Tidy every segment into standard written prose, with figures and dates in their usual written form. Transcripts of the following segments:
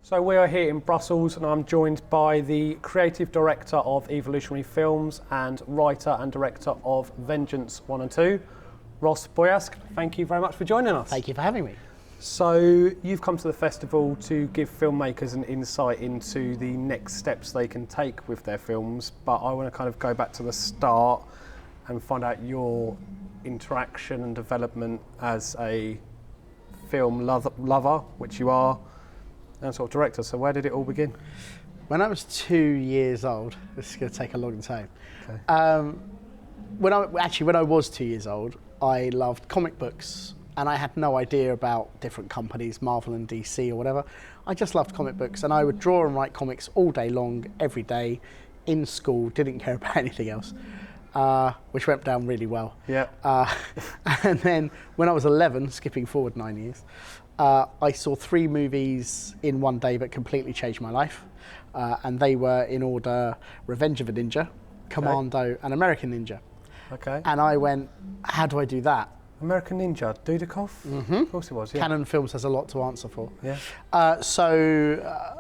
So we are here in Brussels and I'm joined by the creative director of Evolutionary Films and writer and director of Vengeance 1 and 2, Ross Boyask. Thank you very much for joining us. Thank you for having me. So you've come to the festival to give filmmakers an insight into the next steps they can take with their films, but I want to kind of go back to the start and find out your interaction and development as a film lover, which you are, and sort of director. So where did it all begin? When I was 2 years old, this is going to take a long time. Okay. When I was 2 years old, I loved comic books, and I had no idea about different companies, Marvel and DC or whatever. I just loved comic books, and I would draw and write comics all day long, every day, in school, didn't care about anything else, which went down really well. Yeah. And then when I was 11, skipping forward 9 years, I saw 3 movies in one day that completely changed my life. And they were in order: Revenge of a Ninja, Commando, and American Ninja. Okay. And I went, how do I do that? American Ninja, Dudikoff? Mm-hmm. Of course it was, yeah. Canon Films has a lot to answer for. Yeah. So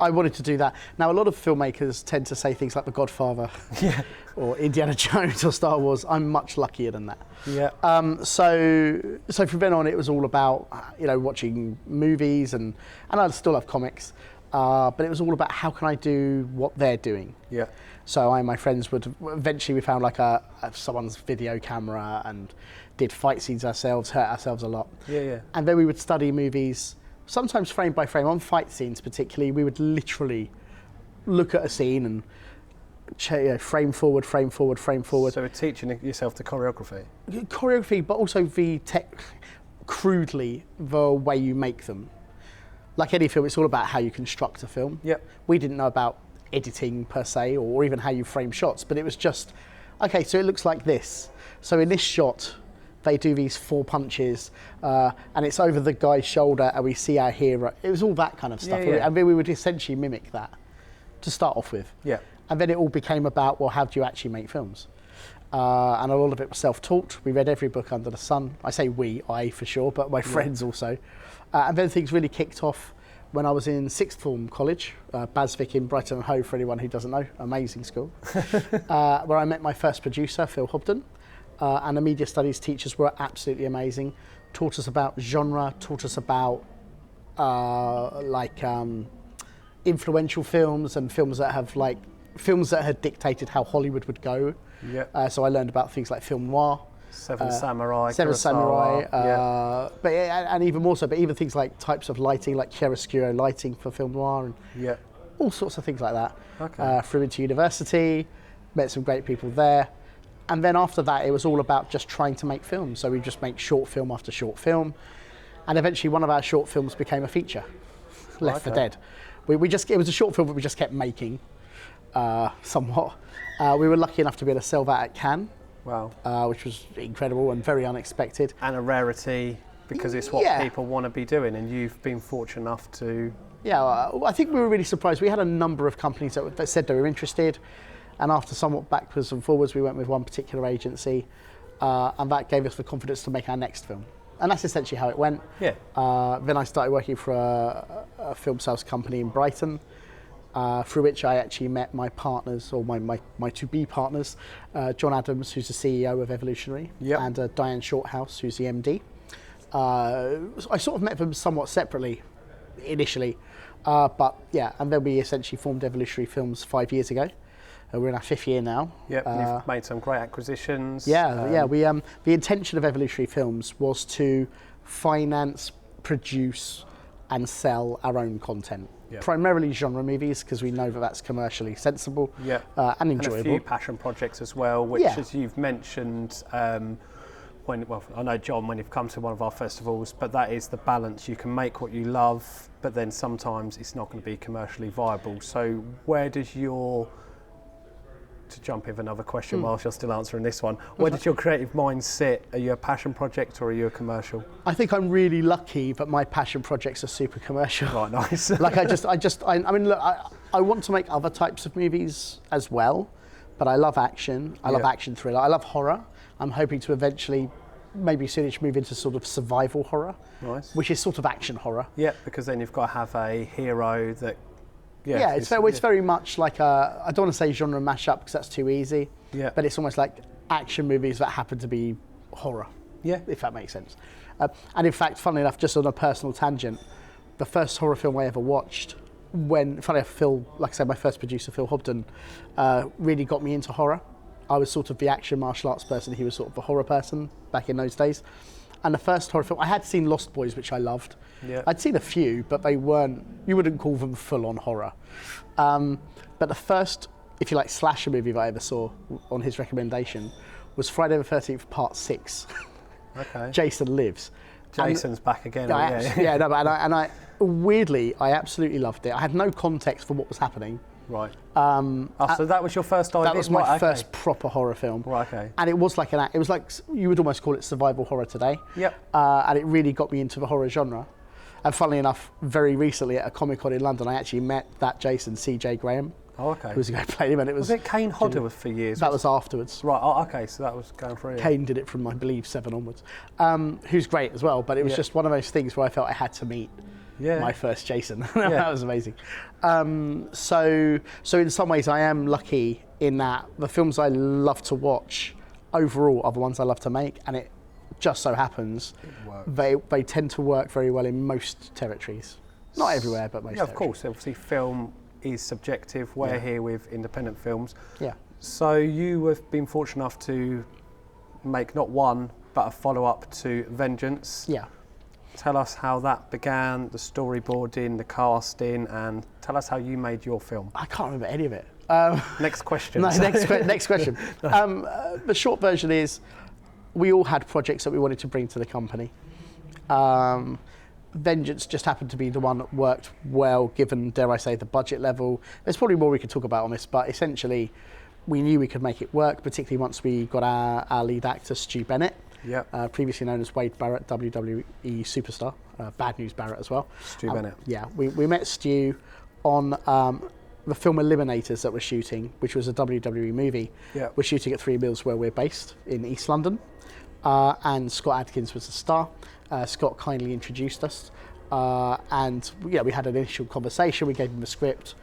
I wanted to do that. Now, a lot of filmmakers tend to say things like The Godfather Yeah. or Indiana Jones or Star Wars. I'm much luckier than that. Yeah. So from then on, it was all about, watching movies, and I still love comics, but it was all about how can I do what they're doing. Yeah. So I and my friends we found like someone's video camera and did fight scenes ourselves, hurt ourselves a lot. Yeah, yeah. And then we would study movies, sometimes frame by frame. On fight scenes particularly, we would literally look at a scene and frame forward, frame forward, frame forward. So we're teaching yourself the choreography? Choreography, but also crudely, the way you make them. Like any film, it's all about how you construct a film. Yep. We didn't know about editing per se, or even how you frame shots, but it was just, okay, so it looks like this. So in this shot, they do these 4 punches, and it's over the guy's shoulder, and we see our hero. It was all that kind of stuff. Yeah, yeah. And then we would essentially mimic that to start off with. Yeah. And then it all became about, well, how do you actually make films? And a lot of it was self-taught. We read every book under the sun. I say I for sure, but my friends also. And then things really kicked off when I was in sixth form college, Basvic in Brighton and Hove, for anyone who doesn't know, amazing school, where I met my first producer, Phil Hobden, and the media studies teachers were absolutely amazing. Taught us about genre, taught us about influential films and films that had dictated how Hollywood would go. Yeah. So I learned about things like film noir, Seven Samurai. Yeah. And even more so, but even things like types of lighting, like chiaroscuro lighting for film noir, and Yeah. all sorts of things like that. Okay. Through into university, met some great people there. And then after that, it was all about just trying to make films. So we just make short film after short film. And eventually one of our short films became a feature, Left for Dead. It was a short film that we just kept making, somewhat. We were lucky enough to be able to sell that at Cannes. Wow. Which was incredible and very unexpected. And a rarity, because it's what people want to be doing, and you've been fortunate enough to... Yeah, I think we were really surprised. We had a number of companies that said they were interested, and after somewhat backwards and forwards, we went with one particular agency, and that gave us the confidence to make our next film. And that's essentially how it went. Yeah. Then I started working for a film sales company in Brighton, through which I actually met my partners, or my to-be partners, John Adams, who's the CEO of Evolutionary, and Diane Shorthouse, who's the MD. I sort of met them somewhat separately initially, but yeah, and then we essentially formed Evolutionary Films 5 years ago. We're in our 5th year now. Yeah, and you've made some great acquisitions. We the intention of Evolutionary Films was to finance, produce, and sell our own content. Yeah. Primarily genre movies, because we know that that's commercially sensible and enjoyable. And a few passion projects as well, which, as you've mentioned, I know, John, when you've come to one of our festivals, but that is the balance. You can make what you love, but then sometimes it's not going to be commercially viable. So where does to jump in with another question whilst you're still answering this one, where does your creative mind sit? Are you a passion project or are you a commercial? I think I'm really lucky that my passion projects are super commercial. Right, nice. I want to make other types of movies as well, but I love action. I love action thriller. I love horror. I'm hoping to eventually maybe soon it should move into sort of survival horror, Nice. which is sort of action horror. Yeah, because then you've got to have a hero that. Yeah, it's very much like a, I don't want to say genre mashup because that's too easy. Yeah. But it's almost like action movies that happen to be horror. Yeah. If that makes sense. And in fact, funnily enough, just on a personal tangent, the first horror film I ever watched, when, funny enough, Phil, like I said, my first producer, Phil Hobden, really got me into horror. I was sort of the action martial arts person. He was sort of the horror person back in those days. And the first horror film, I had seen Lost Boys, which I loved. Yeah. I'd seen a few, but they weren't, you wouldn't call them full-on horror. But the first, if you like, slasher movie that I ever saw on his recommendation was Friday the 13th, Part 6. Okay. Jason Lives. Jason's back again. Weirdly, I absolutely loved it. I had no context for what was happening. Right. So that was your first idea? That was my first proper horror film. Right, okay. And it was like it was like, you would almost call it survival horror today. Yep. And it really got me into the horror genre. And funnily enough, very recently at a Comic-Con in London, I actually met that Jason, CJ Graham. Oh, okay. Who was the guy who played him, and it was... Was it Kane Hodder for years? That was afterwards. Right, oh, okay, so that was going through. Kane did it from, I believe, 7 onwards. Who's great as well, but it was just one of those things where I felt I had to meet my first Jason. That was amazing. So in some ways I am lucky in that the films I love to watch overall are the ones I love to make, and it just so happens they tend to work very well in most territories. Not everywhere, but most territories. Of course, obviously film is subjective. We're here with independent films. Yeah. So you have been fortunate enough to make not one, but a follow-up to Vengeance. Yeah. Tell us how that began, the storyboarding, the casting, and tell us how you made your film. I can't remember any of it. Next question. No, next question. The short version is, we all had projects that we wanted to bring to the company. Vengeance just happened to be the one that worked well, given, dare I say, the budget level. There's probably more we could talk about on this, but essentially, we knew we could make it work, particularly once we got our lead actor, Stu Bennett. Yep. Previously known as Wade Barrett, WWE superstar. Bad News Barrett as well. Stu Bennett. Yeah, we met Stu on the film Eliminators that we're shooting, which was a WWE movie. Yep. We're shooting at 3 Mills, where we're based in East London. And Scott Adkins was the star. Scott kindly introduced us. And we had an initial conversation. We gave him the script,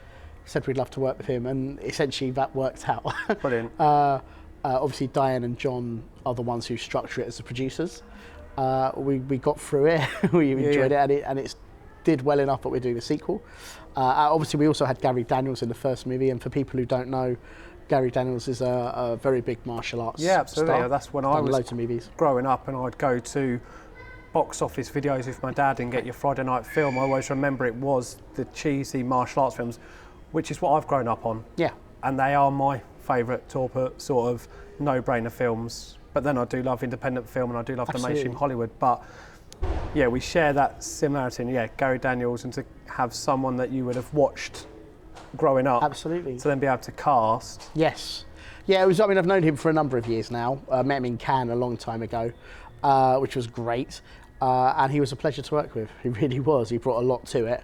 said we'd love to work with him, and essentially that worked out. Brilliant. Obviously, Diane and John are the ones who structure it as the producers. We got through it. We enjoyed it, and it did well enough that we're doing a sequel. Obviously, we also had Gary Daniels in the first movie, and for people who don't know, Gary Daniels is a very big martial arts absolutely. star. That's when I was loads of movies. Growing up, and I'd go to box office videos with my dad and get your Friday night film. I always remember it was the cheesy martial arts films, which is what I've grown up on. Yeah. And they are my favourite sort of no-brainer films. But then I do love independent film, and I do love the mainstream Hollywood. But yeah, we share that similarity. And Gary Daniels, and to have someone that you would have watched growing up, absolutely, to then be able to cast. Yes. Yeah, it was. I mean, I've known him for a number of years now. Met him in Cannes a long time ago, which was great. And he was a pleasure to work with. He really was. He brought a lot to it.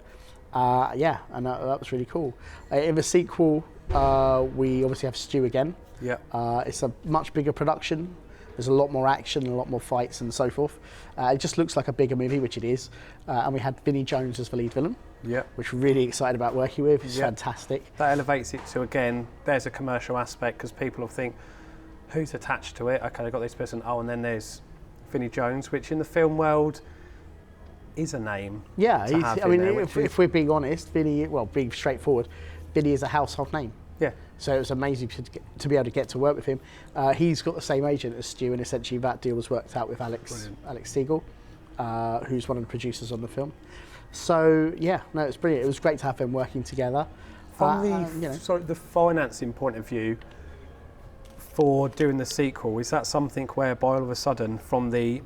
And that was really cool. In the sequel, we obviously have Stu again. Yeah. It's a much bigger production. There's a lot more action, a lot more fights, and so forth. It just looks like a bigger movie, which it is. And we had Vinnie Jones as the lead villain. Yeah. Which we're really excited about working with. It's fantastic. That elevates it to, again, there's a commercial aspect, because people will think, who's attached to it? Okay, they've got this person. Oh, and then there's Vinnie Jones, which in the film world is a name. Yeah, if we're being honest, Vinnie, being straightforward, Vinnie is a household name. Yeah. So it was amazing to be able to get to work with him. He's got the same agent as Stu, and essentially that deal was worked out with Alex Siegel, who's one of the producers on the film. So it's brilliant. It was great to have them working together. From the financing point of view, for doing the sequel, is that something whereby all of a sudden, from the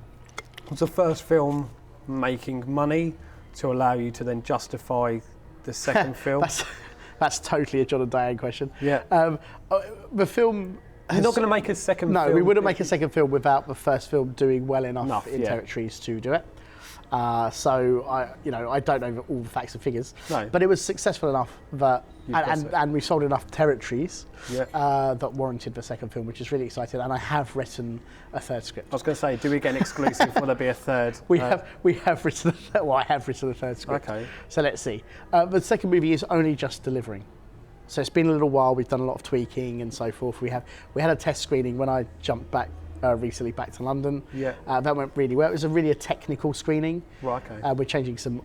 first film making money to allow you to then justify the second film? That's totally a John and Diane question. Yeah. The film... You're not going to make a second film? No, we wouldn't make a second film without the first film doing well enough in territories to do it. So I don't know all the facts and figures, No. but it was successful enough that, and we sold enough territories that warranted the second film, which is really exciting. And I have written a third script. I was going to say, do we get an exclusive? Will there be a third? We have written. I have written a third script. Okay. So let's see. The second movie is only just delivering. So it's been a little while. We've done a lot of tweaking and so forth. We had a test screening when I jumped back. Recently back to London. Yeah. That went really well. It was a technical screening. Right, okay. We're changing some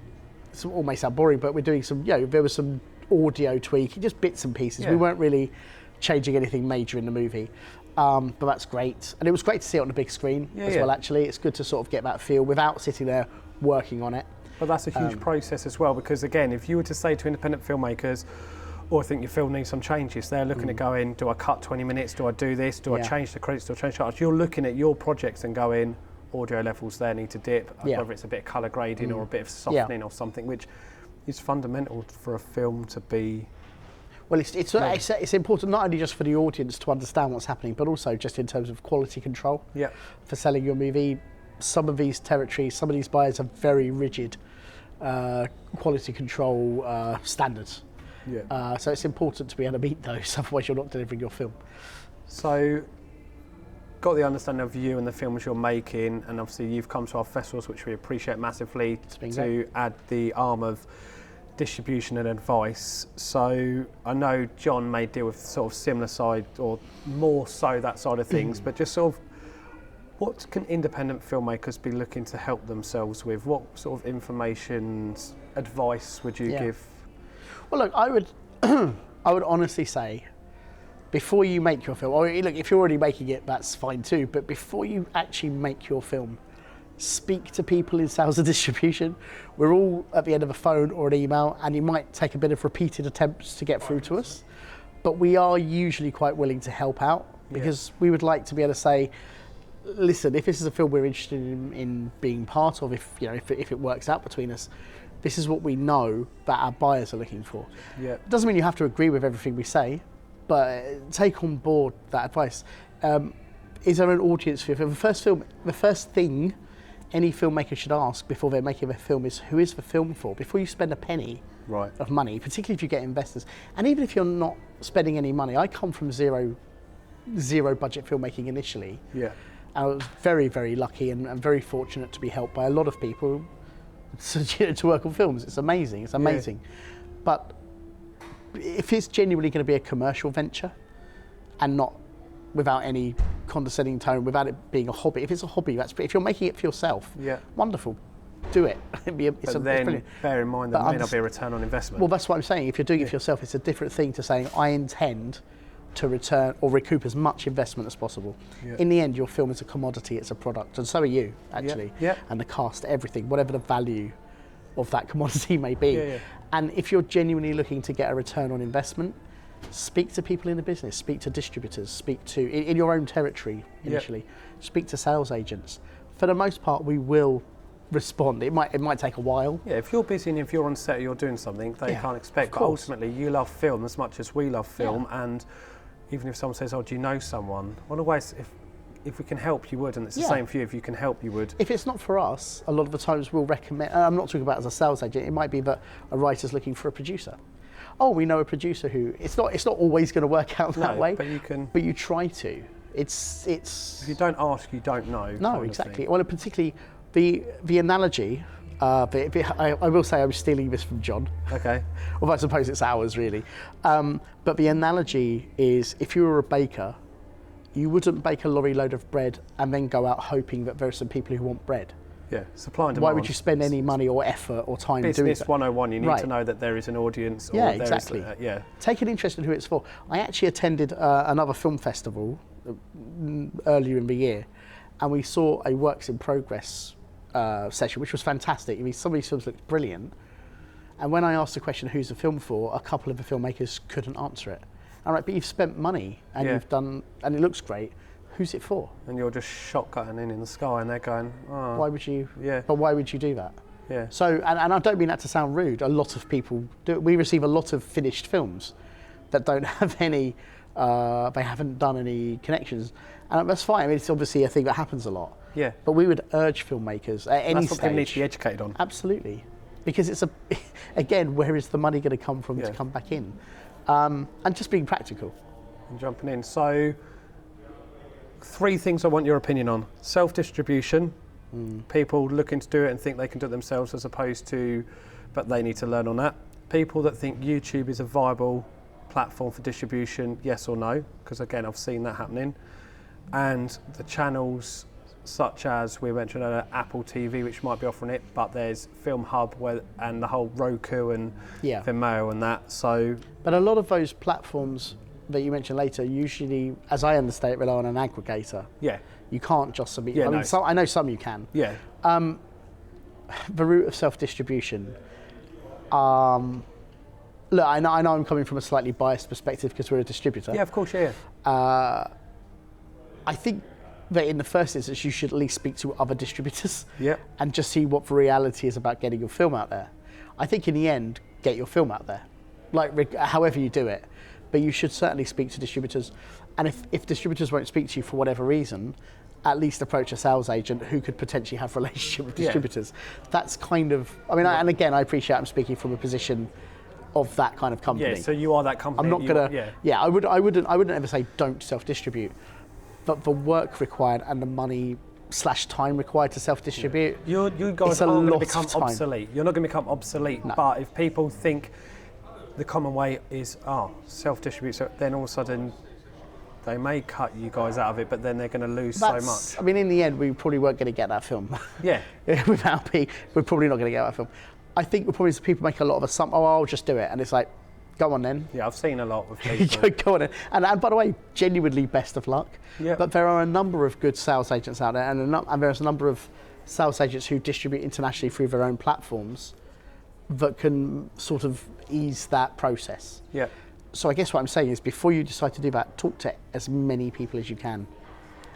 all may sound boring, but we're doing some, there was some audio tweaking, just bits and pieces. Yeah. We weren't really changing anything major in the movie. But that's great. And it was great to see it on the big screen as well, actually. It's good to sort of get that feel without sitting there working on it. But that's a huge process as well, because again, if you were to say to independent filmmakers, or I think your film needs some changes, they're looking at going, do I cut 20 minutes, do I do this, do I change the credits, do I change the You're looking at your projects and going, audio levels there need to dip, whether it's a bit of colour grading or a bit of softening or something, which is fundamental for a film to be... Well, it's important not only just for the audience to understand what's happening, but also just in terms of quality control for selling your movie. Some of these territories, some of these buyers have very rigid quality control standards. Yeah. So it's important to be able to meet those, otherwise you're not delivering your film. So, got the understanding of you and the films you're making, and obviously you've come to our festivals, which we appreciate massively, to add the arm of distribution and advice. So I know John may deal with sort of similar side, or more so that side of things, but just sort of, what can independent filmmakers be looking to help themselves with? What sort of information, advice would you give? Well, look, I would honestly say, before you make your film, or look, if you're already making it, that's fine too, but before you actually make your film, speak to people in sales and distribution. We're all at the end of a phone or an email, and you might take a bit of repeated attempts to get through to us, but we are usually quite willing to help out, because we would like to be able to say, listen, if this is a film we're interested in being part of, if it works out between us, this is what we know that our buyers are looking for. It doesn't mean you have to agree with everything we say, but take on board that advice. Is there an audience for your film? The first thing any filmmaker should ask before they're making their film is, who is the film for? Before you spend a penny of money, particularly if you get investors, and even if you're not spending any money. I come from zero budget filmmaking initially. And I was very, very lucky and very fortunate to be helped by a lot of people to work on films. It's amazing. But if it's genuinely going to be a commercial venture and not without any condescending tone, without it being a hobby, if it's a hobby, if you're making it for yourself, wonderful, do it. It's brilliant. Bear in mind there may not be a return on investment. Well, that's what I'm saying. If you're doing it for yourself, it's a different thing to saying, I intend to return or recoup as much investment as possible. In the end, your film is a commodity, it's a product, and so are you, actually. And the cast, everything, whatever the value of that commodity may be. And if you're genuinely looking to get a return on investment, speak to people in the business, speak to distributors, speak to, in your own territory initially, speak to sales agents. For the most part, we will respond. It might take a while. If you're busy and if you're on set or you're doing something, they can't expect. But ultimately, you love film as much as we love film, and even if someone says, "Oh, do you know someone?" One of the ways, if we can help, you would, and it's the same for you. If you can help, you would. If it's not for us, a lot of the times we'll recommend. I'm not talking about as a sales agent. It might be that a writer's looking for a producer. Oh, we know a producer who. It's not always going to work out that way. But you can. But you try to. It's. If you don't ask, you don't know. No, exactly. Well, particularly the analogy. I will say I'm stealing this from John. Okay. Although I suppose it's ours, really. But the analogy is, if you were a baker, you wouldn't bake a lorry load of bread and then go out hoping that there are some people who want bread. Supply and demand. Why would you spend any money or effort or time doing that? Business 101, you need to know that there is an audience. Or exactly. Take an interest in who it's for. I actually attended another film festival earlier in the year, and we saw a works in progress session, which was fantastic. I mean, some of these films looked brilliant, and when I asked the question, who's the film for, a couple of the filmmakers couldn't answer it. All right, but you've spent money and you've done, and it looks great. Who's it for? And you're just shotgunning in the sky, and they're going, oh. Why would you? But why would you do that? Yeah. So, and I don't mean that to sound rude. A lot of people do. We receive a lot of finished films that don't have any. They haven't done any connections, and that's fine. I mean, it's obviously a thing that happens a lot. Yeah. But we would urge filmmakers at any That's what people need stage. to be educated on. Absolutely. Because it's again, where is the money going to come from to come back in? And just being practical. And jumping in. So, 3 things I want your opinion on. Self-distribution. People looking to do it and think they can do it themselves as opposed to, but they need to learn on that. People that think YouTube is a viable platform for distribution, yes or no, because again, I've seen that happening. And the channels such as we mentioned Apple TV, which might be offering it, but there's Film Hub and the whole Roku and Vimeo and that. So, but a lot of those platforms that you mentioned later usually, as I understand it, rely on an aggregator. Yeah. You can't just submit. Yeah, I mean, I know some you can. Yeah. The route of self-distribution. Look, I know I'm coming from a slightly biased perspective because we're a distributor. Yeah, of course, yeah. I think that in the first instance you should at least speak to other distributors Yeah. and just see what the reality is about getting your film out there. I think in the end, get your film out there, like however you do it. But you should certainly speak to distributors. And if distributors won't speak to you for whatever reason, at least approach a sales agent who could potentially have a relationship with distributors. That's kind of, I mean, and again, I appreciate I'm speaking from a position of that kind of company. Yeah, so you are that company. I'm not gonna. Yeah, I wouldn't ever say don't self-distribute, but the work required and the money / time required to self-distribute. You guys aren't going to become obsolete. You're not going to become obsolete. No. But if people think the common way is self-distribute, so then all of a sudden they may cut you guys out of it, but then they're going to lose so much. I mean, in the end, we probably weren't going to get that film. Yeah. Without me, we're probably not going to get that film. I think people make a lot of assumptions. Oh, I'll just do it, and it's like, go on then. Yeah, I've seen a lot of people. Go on then. And by the way, genuinely best of luck. Yeah. But there are a number of good sales agents out there, and there's a number of sales agents who distribute internationally through their own platforms that can sort of ease that process. Yeah. So I guess what I'm saying is, before you decide to do that, talk to as many people as you can,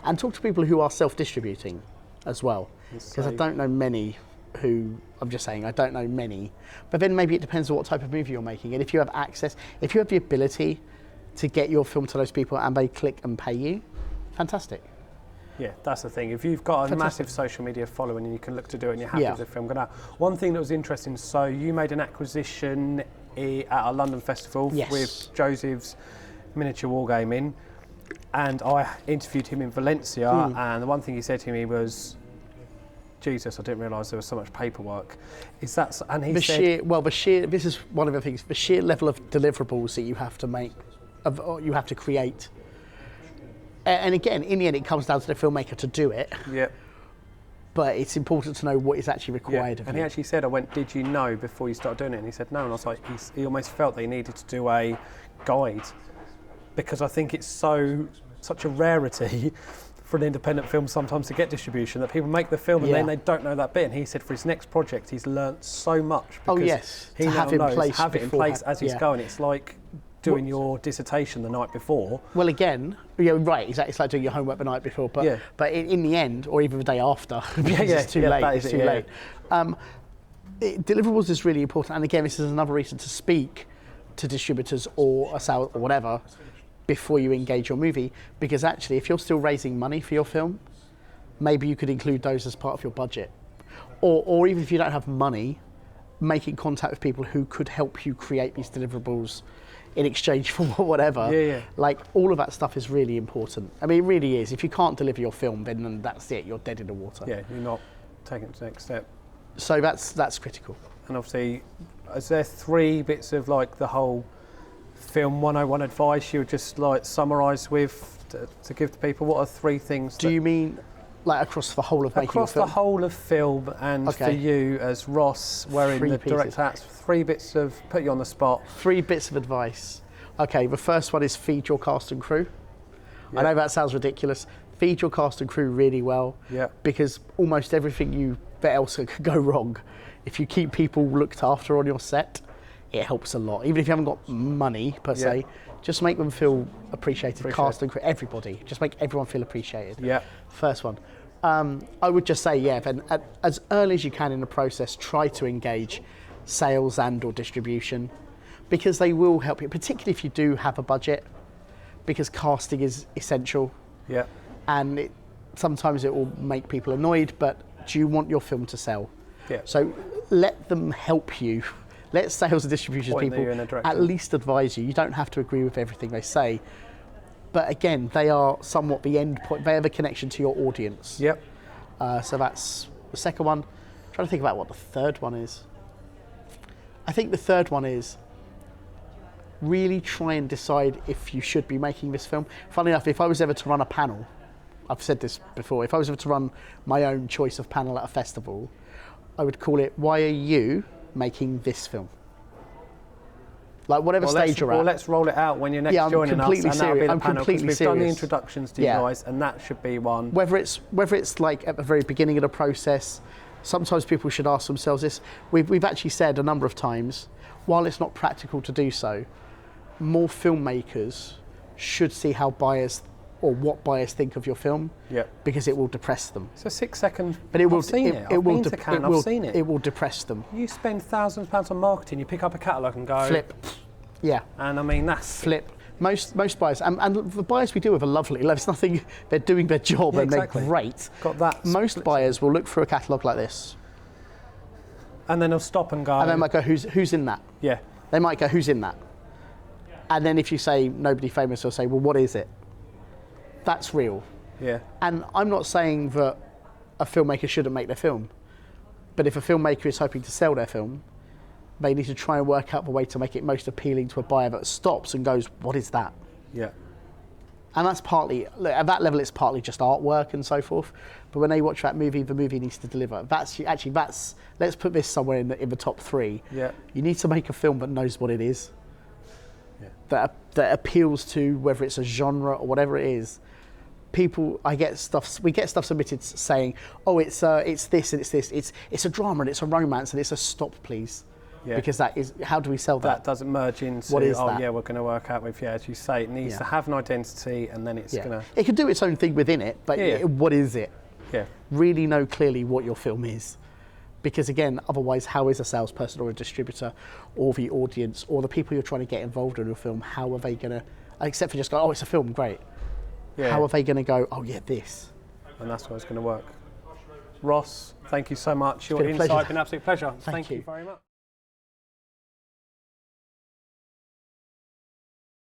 and talk to people who are self-distributing as well. Because I don't know many who, I'm just saying, I don't know many. But then maybe it depends on what type of movie you're making, and if you have access, if you have the ability to get your film to those people and they click and pay you, fantastic. Yeah, that's the thing. If you've got a massive social media following and you can look to do it and you're happy with the film going out. One thing that was interesting, so you made an acquisition at a London festival with Joseph's Miniature Wargaming, and I interviewed him in Valencia, and the one thing he said to me was, Jesus, I didn't realise there was so much paperwork. Is that, and he said... this is one of the things, the sheer level of deliverables that you have to make, you have to create. And again, in the end, it comes down to the filmmaker to do it. Yeah. But it's important to know what is actually required of you. And he actually said, I went, did you know before you started doing it? And he said, no. And I was like, he almost felt they needed to do a guide, because I think it's such a rarity for an independent film sometimes to get distribution, that people make the film and then they don't know that bit. And he said for his next project, he's learnt so much. Because he have now it in place as he's going. It's like doing your dissertation the night before. Well, again, right, exactly. It's like doing your homework the night before, but in the end, or even the day after, it's too late. It's too late. Deliverables is really important, and again, this is another reason to speak to distributors or a sales or whatever before you engage your movie, because actually, if you're still raising money for your film, maybe you could include those as part of your budget, or even if you don't have money, making contact with people who could help you create these deliverables in exchange for whatever. Like, all of that stuff is really important. I mean, it really is. If you can't deliver your film, then that's it. You're dead in the water. Yeah, you're not taking it to the next step. So that's critical. And obviously, is there 3 bits of like the whole film 101 advice you would just like summarise with to give to people? What are 3 things? Do you mean like across the whole of making a film? Across the whole of film, and for you as Ross wearing the director hats, 3 bits of, put you on the spot. 3 bits of advice. Okay, the first one is feed your cast and crew. I know that sounds ridiculous. Feed your cast and crew really well, because almost everything else could go wrong. If you keep people looked after on your set, it helps a lot. Even if you haven't got money per se, just make them feel appreciated. Cast and crew, everybody. Just make everyone feel appreciated. Yeah. First one. I would just say, then as early as you can in the process, try to engage sales and or distribution, because they will help you, particularly if you do have a budget, because casting is essential. Yeah. And sometimes it will make people annoyed, but do you want your film to sell? Yeah. So let them help you. Let sales and distribution people at least advise you. You don't have to agree with everything they say. But again, they are somewhat the end point. They have a connection to your audience. Yep. So that's the second one. I'm trying to think about what the third one is. I think the third one is really try and decide if you should be making this film. Funnily enough, if I was ever to run a panel, I've said this before, if I was ever to run my own choice of panel at a festival, I would call it, why are you making this film? Like whatever stage you're at. Well, let's roll it out when you're next joining us, and that'll be the panel, because we've done the introductions to you guys, and that should be one. Whether it's like at the very beginning of the process, sometimes people should ask themselves this. We've actually said a number of times, while it's not practical to do so, more filmmakers should see how buyers or what buyers think of your film, because it will depress them. It's a 6 second. But it will. I've seen it. I've been to Cannes. I've seen it. It will depress them. You spend thousands of pounds on marketing. You pick up a catalogue and go flip. Yeah. And I mean that's flip. Most buyers and the buyers we deal with are lovely. There's nothing. They're doing their job and they're great. Got that. Most buyers will look through a catalogue like this, and then they'll stop and go. And they might go, "Who's in that?" Yeah. They might go, "Who's in that?" And then if you say nobody famous, they'll say, "Well, what is it?" That's real. Yeah. And I'm not saying that a filmmaker shouldn't make their film, but if a filmmaker is hoping to sell their film, they need to try and work out the way to make it most appealing to a buyer that stops and goes, what is that? Yeah. And that's partly, at that level, it's partly just artwork and so forth. But when they watch that movie, the movie needs to deliver. That's, let's put this somewhere in the top 3. Yeah. You need to make a film that knows what it is. Yeah. That appeals to, whether it's a genre or whatever it is. We get stuff submitted saying, oh, it's this and it's this. It's a drama and it's a romance and it's a stop, please. Yeah. Because that is, how do we sell that? That doesn't merge into, what is oh that? Yeah, we're going to work out with, as you say, it needs to have an identity, and then it's going to... It can do its own thing within it, but what is it? Yeah. Really know clearly what your film is. Because again, otherwise, how is a salesperson or a distributor or the audience or the people you're trying to get involved in your film, how are they going to, except for just go, oh, it's a film, great. Yeah. How are they going to go, oh yeah, this? And that's where it's going to work. Ross, thank you so much. Your insight has been an absolute pleasure. Thank you very much.